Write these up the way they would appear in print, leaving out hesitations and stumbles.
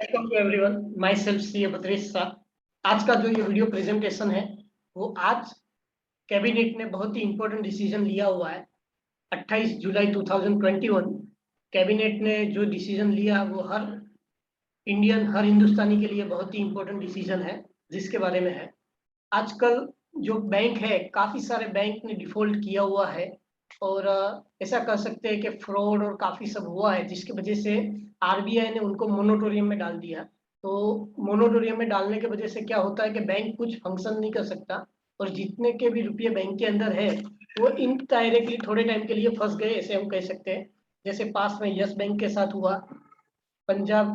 Welcome to everyone, myself C Badresh Shah. आज का जो ये वीडियो प्रेजेंटेशन है वो आज कैबिनेट ने बहुत ही इंपॉर्टेंट डिसीजन लिया हुआ है। 28 जुलाई 2021 कैबिनेट ने जो डिसीजन लिया वो हर हिंदुस्तानी के लिए बहुत ही इंपॉर्टेंट डिसीजन है, जिसके बारे में है। आजकल जो बैंक है, काफ़ी सारे बैंक ने डिफ़ॉल्ट किया हुआ है और ऐसा कह सकते हैं कि फ्रॉड और काफ़ी सब हुआ है, जिसकी वजह से आरबीआई ने उनको मोनोटोरियम में डाल दिया। तो मोनोटोरियम में डालने की वजह से क्या होता है कि बैंक कुछ फंक्शन नहीं कर सकता और जितने के भी रुपये बैंक के अंदर है वो इनडायरेक्टली थोड़े टाइम के लिए फंस गए, ऐसे हम कह सकते हैं। जैसे पास में यस बैंक के साथ हुआ, Punjab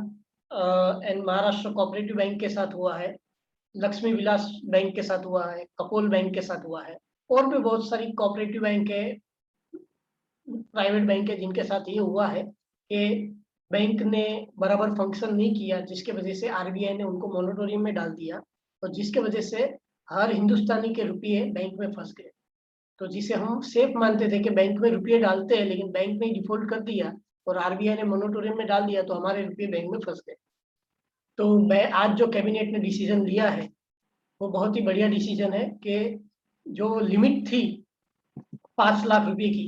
and Maharashtra cooperative bank के साथ हुआ है, लक्ष्मी विलास बैंक के साथ हुआ है, कपोल बैंक के साथ हुआ है, और भी बहुत सारी कोऑपरेटिव बैंक है, प्राइवेट बैंक है, जिनके साथ ये हुआ है कि बैंक ने बराबर फंक्शन नहीं किया, जिसके वजह से आरबीआई ने उनको मोनिटोरियम में डाल दिया और जिसके वजह से हर हिंदुस्तानी के रुपये बैंक में फंस गए। तो जिसे हम सेफ मानते थे कि बैंक में रुपये डालते हैं, लेकिन बैंक ने डिफॉल्ट कर दिया और आरबीआई ने मोनिटोरियम में डाल दिया, तो हमारे रुपये बैंक में फंस गए। तो आज जो कैबिनेट ने डिसीजन लिया है वो बहुत ही बढ़िया डिसीजन है कि जो लिमिट थी 5 लाख रुपए की,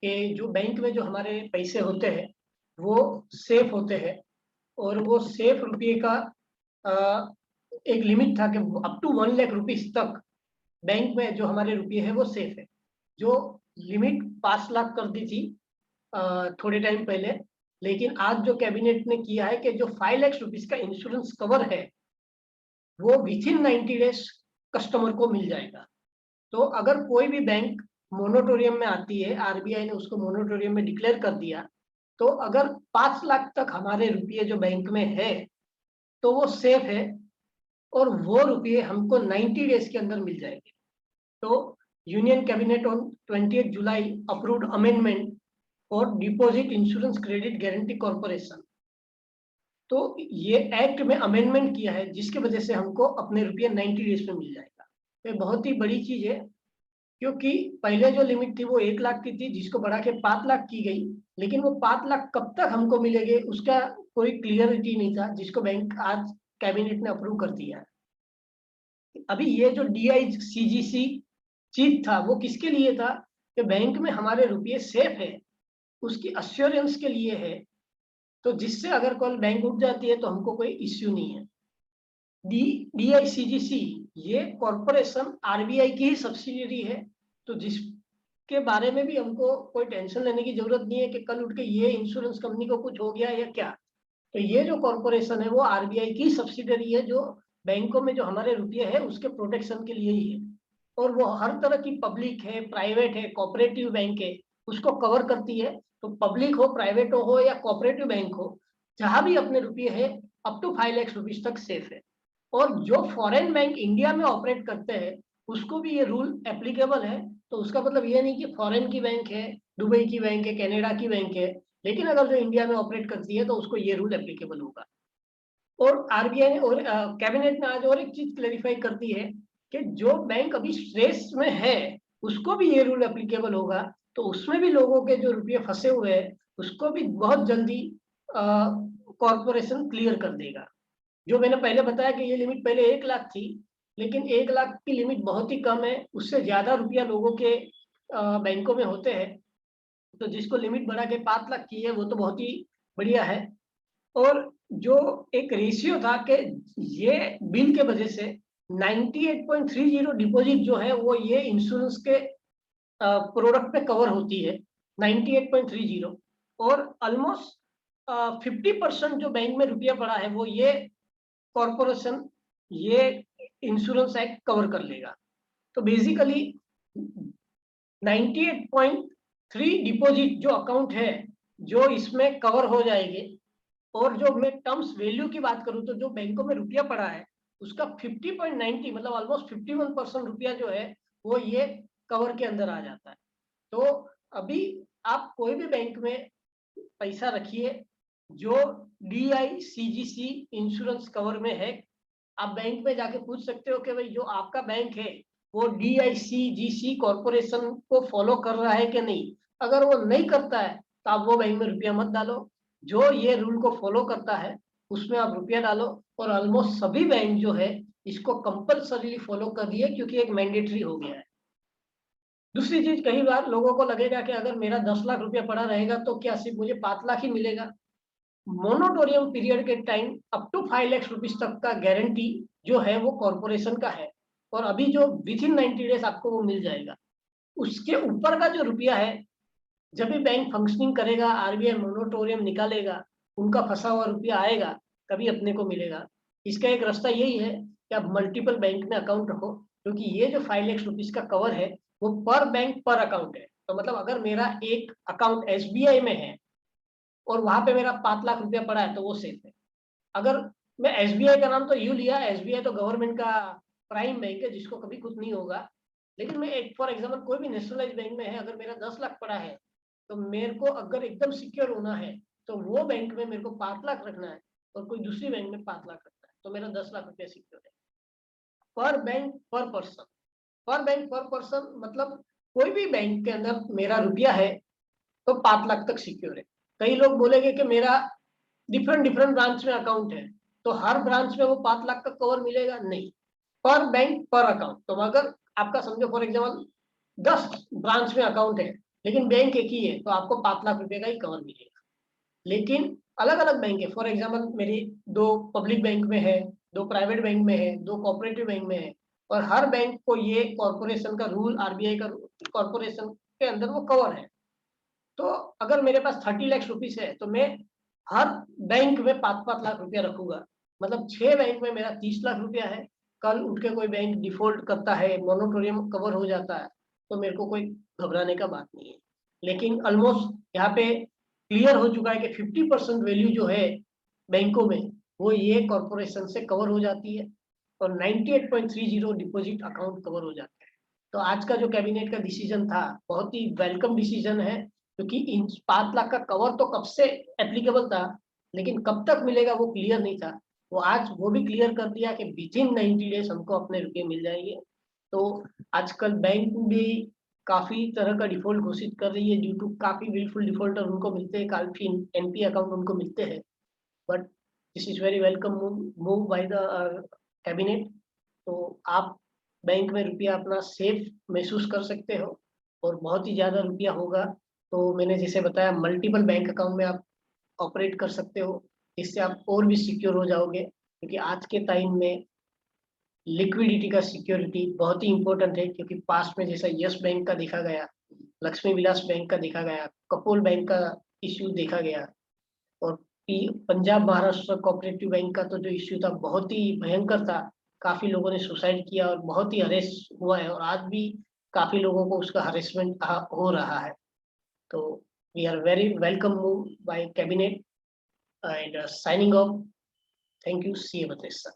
कि जो बैंक में जो हमारे पैसे होते हैं वो सेफ होते हैं और वो सेफ रुपये का एक लिमिट था कि अप टू 1 लाख रुपीज तक बैंक में जो हमारे रुपये है वो सेफ है। जो लिमिट 5 लाख कर दी थी थोड़े टाइम पहले, लेकिन आज जो कैबिनेट ने किया है कि जो 5 लाख रुपीज का इंश्योरेंस कवर है वो विथ इन 90 डेज कस्टमर को मिल जाएगा। तो अगर कोई भी बैंक मोनोटोरियम में आती है, आरबीआई ने उसको मोनोटोरियम में डिक्लेयर कर दिया, तो अगर 5 लाख तक हमारे रुपये जो बैंक में है तो वो सेफ है और वो रुपये हमको 90 डेज के अंदर मिल जाएंगे। तो union cabinet on 28 July approved amendment for deposit insurance credit guarantee corporation. तो ये एक्ट में अमेंडमेंट किया है, जिसकी वजह से हमको अपने रुपये 90 डेज में मिल जाएगा। ये बहुत ही बड़ी चीज है, क्योंकि पहले जो लिमिट थी वो 1 लाख की थी, जिसको बढ़ा के 5 लाख की गई, लेकिन वो 5 लाख कब तक हमको मिलेंगे उसका कोई क्लियरिटी नहीं था, जिसको बैंक आज कैबिनेट ने अप्रूव कर दिया है। अभी ये जो DICGC चीज था वो किसके लिए था कि बैंक में हमारे रुपये सेफ है, उसकी अश्योरेंस के लिए है। तो जिससे अगर कल बैंक उठ जाती है तो हमको कोई इश्यू नहीं है। DICGC ये कॉरपोरेशन आरबीआई की ही सब्सिडियरी है, तो जिसके बारे में भी हमको कोई टेंशन लेने की जरूरत नहीं है कि कल उठ के ये इंश्योरेंस कंपनी को कुछ हो गया या क्या। तो ये जो कॉरपोरेशन है वो आरबीआई की सब्सिडियरी है, जो बैंकों में जो हमारे रुपये है उसके प्रोटेक्शन के लिए ही है। और वो हर तरह की पब्लिक है, प्राइवेट है, कोऑपरेटिव बैंक है, उसको कवर करती है। तो पब्लिक हो, प्राइवेट हो या कोऑपरेटिव बैंक हो, जहां भी अपने रुपये है अप टू 5 लाख रुपीज तक सेफ है। और जो फॉरेन बैंक इंडिया में ऑपरेट करते हैं उसको भी ये रूल एप्लीकेबल है। तो उसका मतलब ये नहीं कि फॉरेन की बैंक है, दुबई की बैंक है, कनाडा की बैंक है, लेकिन अगर जो इंडिया में ऑपरेट करती है तो उसको ये रूल एप्लीकेबल होगा। और आरबीआई ने और कैबिनेट ने आज और एक चीज क्लेरिफाई कर दी है कि जो बैंक अभी स्ट्रेस में है उसको भी ये रूल एप्लीकेबल होगा। तो उसमें भी लोगों के जो रुपये फंसे हुए हैं उसको भी बहुत जल्दी कॉरपोरेशन क्लियर कर देगा। जो मैंने पहले बताया कि ये लिमिट पहले 1 लाख थी, लेकिन 1 लाख की लिमिट बहुत ही कम है, उससे ज्यादा रुपया लोगों के बैंकों में होते हैं। तो जिसको लिमिट बढ़ा के 5 लाख की है वो तो बहुत ही बढ़िया है। और जो एक रेशियो था कि ये बिल के वजह से 98.30 डिपॉजिट जो है वो ये इंश्योरेंस के प्रोडक्ट पे कवर होती है, 98.30। और ऑलमोस्ट 50% जो बैंक में रुपया पड़ा है वो ये कॉरपोरेशन ये इंश्योरेंस एक्ट कवर कर लेगा। तो बेसिकली 98.3 डिपॉजिट जो अकाउंट है जो इसमें कवर हो जाएंगे। और जो मैं टर्म्स वैल्यू की बात करूं तो जो बैंकों में रुपया पड़ा है उसका 50.90 मतलब ऑलमोस्ट 51% रुपया जो है वो ये कवर के अंदर आ जाता है। तो अभी आप कोई भी बैंक में पैसा रखिए जो DICGC इंश्योरेंस कवर में है, आप बैंक में जाके पूछ सकते हो कि भाई जो आपका बैंक है वो DICGC कॉरपोरेशन को फॉलो कर रहा है कि नहीं। अगर वो नहीं करता है तो आप वो बैंक में रुपया मत डालो। जो ये रूल को फॉलो करता है उसमें आप रुपया डालो, और ऑलमोस्ट सभी बैंक जो है इसको कंपल्सरीली फॉलो कर रही है, क्योंकि एक मैंडेटरी हो गया है। दूसरी चीज, कई बार लोगों को लगेगा कि अगर मेरा 10 लाख रुपया पड़ा रहेगा तो क्या सिर्फ मुझे 5 लाख ही मिलेगा? मोनोटोरियम पीरियड के time up to 5 lakh rupees तक का गारंटी जो है वो कॉर्पोरेशन का है, और अभी जो विद इन 90 डेज आपको वो मिल जाएगा। उसके ऊपर का जो रुपया है, जब भी बैंक फंक्शनिंग करेगा, आरबीआई मोनोटोरियम निकालेगा, उनका फंसा हुआ रुपया आएगा, तभी अपने को मिलेगा। इसका एक रास्ता यही है कि आप मल्टीपल बैंक में अकाउंट रखो, क्योंकि ये जो 5 लाख रुपीज का कवर है वो पर बैंक पर अकाउंट है। तो मतलब अगर मेरा एक अकाउंट एसबीआई में है और वहां पे मेरा 5 लाख रुपया पड़ा है तो वो सेफ है। अगर मैं एसबीआई का नाम तो यूं लिया, एसबीआई तो गवर्नमेंट का प्राइम बैंक है जिसको कभी कुछ नहीं होगा। लेकिन मैं एक फॉर एग्जाम्पल कोई भी नेशनलाइज बैंक में है, अगर मेरा 10 लाख पड़ा है, तो मेरे को अगर एकदम सिक्योर होना है तो वो बैंक में मेरे को 5 लाख रखना है, और कोई दूसरी बैंक में 5 लाख रखना है, तो मेरा 10 लाख रुपया सिक्योर है। पर बैंक पर पर्सन, पर बैंक पर पर्सन मतलब कोई भी बैंक के अंदर मेरा रुपया है तो 5 लाख तक सिक्योर है। कई लोग बोलेंगे कि मेरा डिफरेंट डिफरेंट ब्रांच में अकाउंट है, तो हर ब्रांच में वो 5 लाख का कवर मिलेगा? नहीं, पर बैंक पर अकाउंट। तो अगर आपका समझो फॉर एग्जाम्पल 10 ब्रांच में अकाउंट है, लेकिन बैंक एक ही है, तो आपको 5 लाख रुपए का ही कवर मिलेगा। लेकिन अलग अलग बैंक है, फॉर एग्जाम्पल मेरी 2 पब्लिक बैंक में है, 2 प्राइवेट बैंक में है, 2 कोऑपरेटिव बैंक में है, और हर बैंक को ये कॉर्पोरेशन का रूल, आरबीआई का कॉर्पोरेशन के अंदर वो कवर है। तो अगर मेरे पास 30 लाख रुपीस है तो मैं हर बैंक में 5-5 लाख रुपया रखूंगा, मतलब 6 बैंक में मेरा 30 लाख रुपया है। कल उठ के कोई बैंक डिफॉल्ट करता है, मोनोटोरियम कवर हो जाता है, तो मेरे को कोई घबराने का बात नहीं है। लेकिन ऑलमोस्ट यहाँ पे क्लियर हो चुका है कि 50% वैल्यू जो है बैंकों में वो ये कॉर्पोरेशन से कवर हो जाती है, और 98.30 डिपॉजिट अकाउंट कवर हो जाता है। तो आज का जो कैबिनेट का डिसीजन था बहुत ही वेलकम डिसीजन है, क्योंकि इन 5 लाख का कवर तो कब से एप्लीकेबल था, लेकिन कब तक मिलेगा वो क्लियर नहीं था। वो आज वो भी क्लियर कर दिया कि विद इन 90 डेज हमको अपने रुपये मिल जाएंगे। तो आजकल बैंक भी काफी तरह का डिफॉल्ट घोषित कर रही है, ड्यू टू काफी विलफुल डिफॉल्टर उनको मिलते हैं, काफी एनपी अकाउंट उनको मिलते हैं। But this is very welcome move by the cabinet. तो आप बैंक में रुपया अपना सेफ महसूस कर सकते हो, और बहुत ही ज़्यादा रुपया होगा तो मैंने जैसे बताया मल्टीपल बैंक अकाउंट में आप ऑपरेट कर सकते हो, इससे आप और भी सिक्योर हो जाओगे। क्योंकि आज के टाइम में लिक्विडिटी का सिक्योरिटी बहुत ही इंपॉर्टेंट है, क्योंकि पास्ट में जैसा यस बैंक का देखा गया, लक्ष्मी विलास बैंक का देखा गया, कपोल बैंक का इश्यू देखा गया, और पंजाब महाराष्ट्र कोऑपरेटिव बैंक का तो जो इश्यू था बहुत ही भयंकर था। काफी लोगों ने सुसाइड किया और बहुत ही हरेस हुआ है, और आज भी काफी लोगों को उसका हरेसमेंट हो रहा है। तो we are very welcome move by cabinet and signing off. Thank you, C A बत्रेसा।